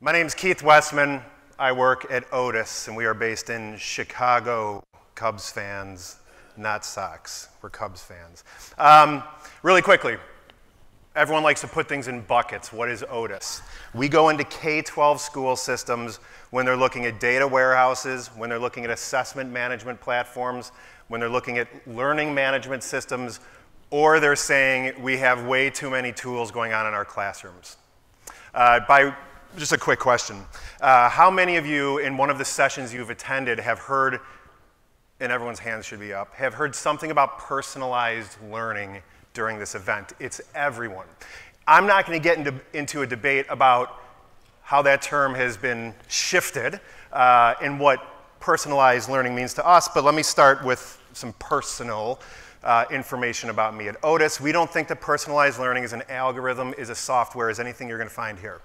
My name's Keith Westman. I work at Otus, and we are based in Chicago. Cubs fans, not Sox. We're Cubs fans. Really quickly, everyone likes to put things in buckets. What is Otus? We go into K-12 school systems when they're looking at data warehouses, when they're looking at assessment management platforms, when they're looking at learning management systems, or they're saying we have way too many tools going on in our classrooms. Just a quick question. How many of you in one of the sessions you've attended have heard, and everyone's hands should be up, have heard something about personalized learning during this event? It's everyone. I'm not going to get into a debate about how that term has been shifted and what personalized learning means to us, but let me start with some personal information about me. At Otus, we don't think that personalized learning is an algorithm, is a software, is anything you're going to find here.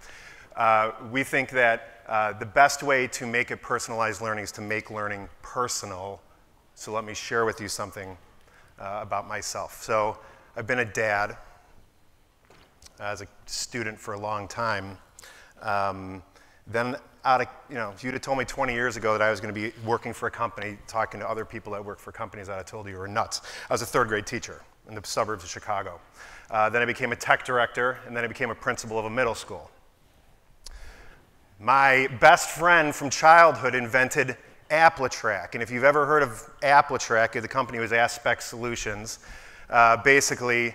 We think that the best way to make it personalized learning is to make learning personal. So let me share with you something about myself. So I've been a dad as a student for a long time. Then if you'd have told me 20 years ago that I was going to be working for a company, talking to other people that work for companies, I'd have told you were nuts. I was a third grade teacher in the suburbs of Chicago. Then I became a tech director, and then I became a principal of a middle school. My best friend from childhood invented Applitrak, and if you've ever heard of Applitrak, the company was Aspect Solutions. Basically,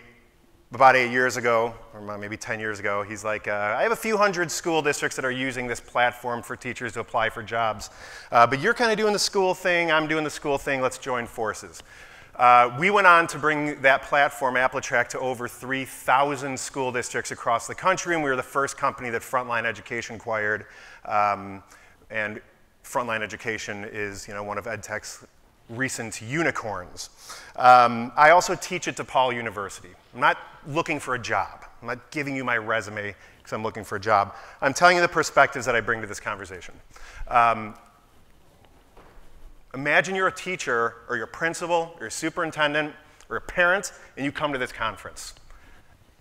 about 8 years ago, or maybe 10 years ago, he's like, I have a few hundred school districts that are using this platform for teachers to apply for jobs. But you're kind of doing the school thing, I'm doing the school thing, let's join forces. We went on to bring that platform, Applitrak, to over 3,000 school districts across the country, and we were the first company that Frontline Education acquired. And Frontline Education is one of EdTech's recent unicorns. I also teach at DePaul University. I'm not looking for a job. I'm not giving you my resume because I'm looking for a job. I'm telling you the perspectives that I bring to this conversation. Imagine you're a teacher, or you're a principal, or a superintendent, or a parent, and you come to this conference.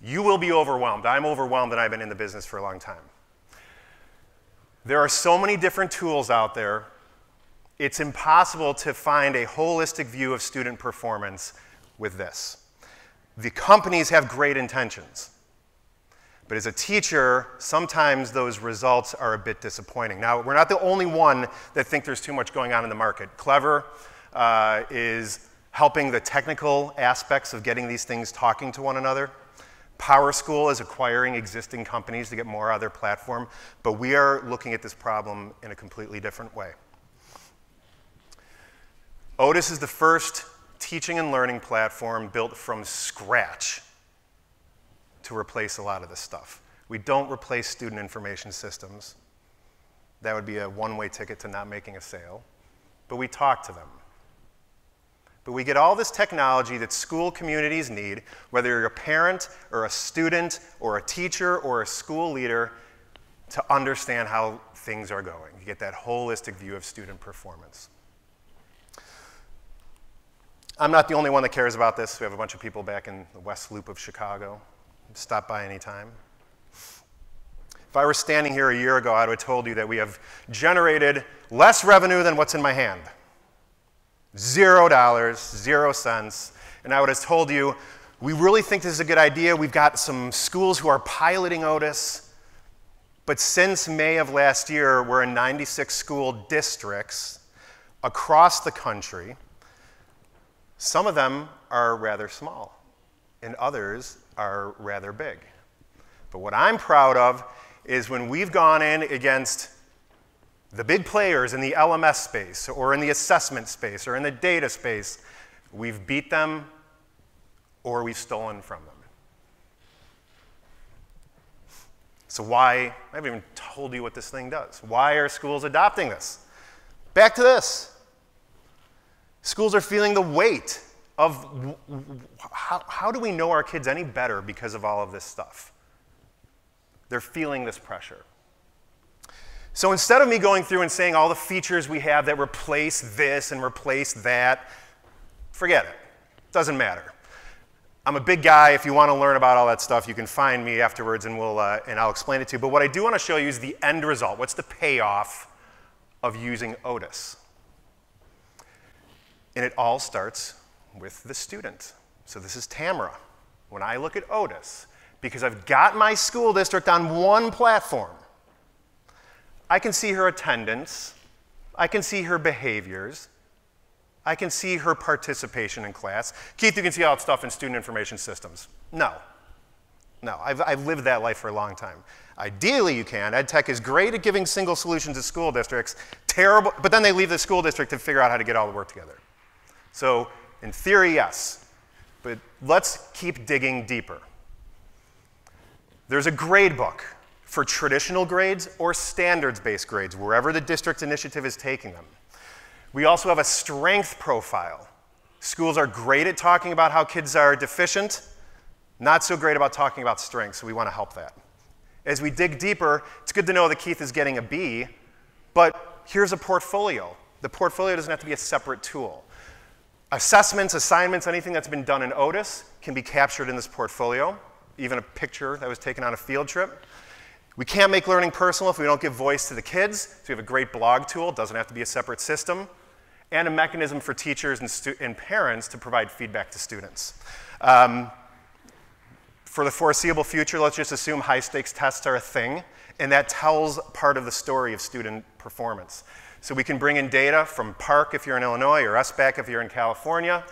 You will be overwhelmed. I'm overwhelmed, and I've been in the business for a long time. There are so many different tools out there, it's impossible to find a holistic view of student performance with this. The companies have great intentions, but as a teacher, sometimes those results are a bit disappointing. Now, we're not the only one that think there's too much going on in the market. Clever is helping the technical aspects of getting these things talking to one another. PowerSchool is acquiring existing companies to get more out of their platform, but we are looking at this problem in a completely different way. Otus is the first teaching and learning platform built from scratch to replace a lot of this stuff. We don't replace student information systems. That would be a one-way ticket to not making a sale. But we talk to them. But we get all this technology that school communities need, whether you're a parent or a student or a teacher or a school leader, to understand how things are going. You get that holistic view of student performance. I'm not the only one that cares about this. We have a bunch of people back in the West Loop of Chicago. Stop by anytime. If I were standing here a year ago, I would have told you that we have generated less revenue than what's in my hand. $0, 0 cents. And I would have told you, we really think this is a good idea. We've got some schools who are piloting Otus. But since May of last year, we're in 96 school districts across the country. Some of them are rather small, and others are rather big. But what I'm proud of is when we've gone in against the big players in the LMS space, or in the assessment space, or in the data space, we've beat them or we've stolen from them. So why, I haven't even told you what this thing does. Why are schools adopting this? Back to this. Schools are feeling the weight of how do we know our kids any better because of all of this stuff? They're feeling this pressure. So instead of me going through and saying all the features we have that replace this and replace that, forget it. Doesn't matter. I'm a big guy. If you want to learn about all that stuff, you can find me afterwards and I'll explain it to you. But what I do want to show you is the end result. What's the payoff of using Otus? And it all starts with the student. So this is Tamara. When I look at Otus, because I've got my school district on one platform, I can see her attendance, I can see her behaviors, I can see her participation in class. Keith, you can see all that stuff in student information systems. No. I've lived that life for a long time. Ideally, you can. Ed Tech is great at giving single solutions to school districts, terrible, but then they leave the school district to figure out how to get all the work together. So, in theory, yes, but let's keep digging deeper. There's a grade book for traditional grades or standards-based grades, wherever the district initiative is taking them. We also have a strength profile. Schools are great at talking about how kids are deficient, not so great about talking about strengths, so we want to help that. As we dig deeper, it's good to know that Keith is getting a B, but here's a portfolio. The portfolio doesn't have to be a separate tool. Assessments, assignments, anything that's been done in Otus can be captured in this portfolio, even a picture that was taken on a field trip. We can't make learning personal if we don't give voice to the kids, so we have a great blog tool, it doesn't have to be a separate system, and a mechanism for teachers and parents to provide feedback to students. For the foreseeable future, let's just assume high-stakes tests are a thing, and that tells part of the story of student performance. So we can bring in data from PARC if you're in Illinois, or SBAC if you're in California.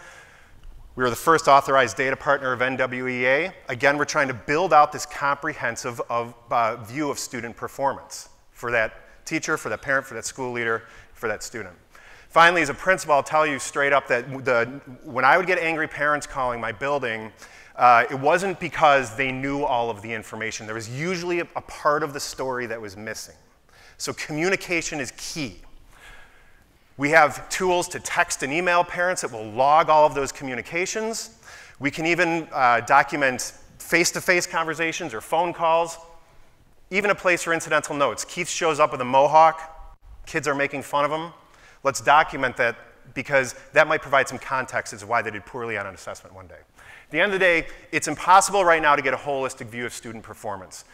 We were the first authorized data partner of NWEA. Again, we're trying to build out this comprehensive view of student performance for that teacher, for that parent, for that school leader, for that student. Finally, as a principal, I'll tell you straight up that when I would get angry parents calling my building, it wasn't because they knew all of the information. There was usually a part of the story that was missing. So communication is key. We have tools to text and email parents that will log all of those communications. We can even document face-to-face conversations or phone calls, even a place for incidental notes. Keith shows up with a mohawk. Kids are making fun of him. Let's document that because that might provide some context as to why they did poorly on an assessment one day. At the end of the day, it's impossible right now to get a holistic view of student performance.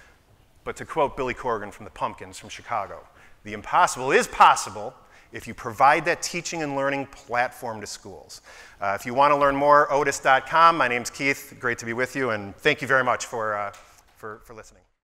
But to quote Billy Corgan from the Pumpkins from Chicago, the impossible is possible if you provide that teaching and learning platform to schools. If you want to learn more, otus.com. My name's Keith. Great to be with you, and thank you very much for listening.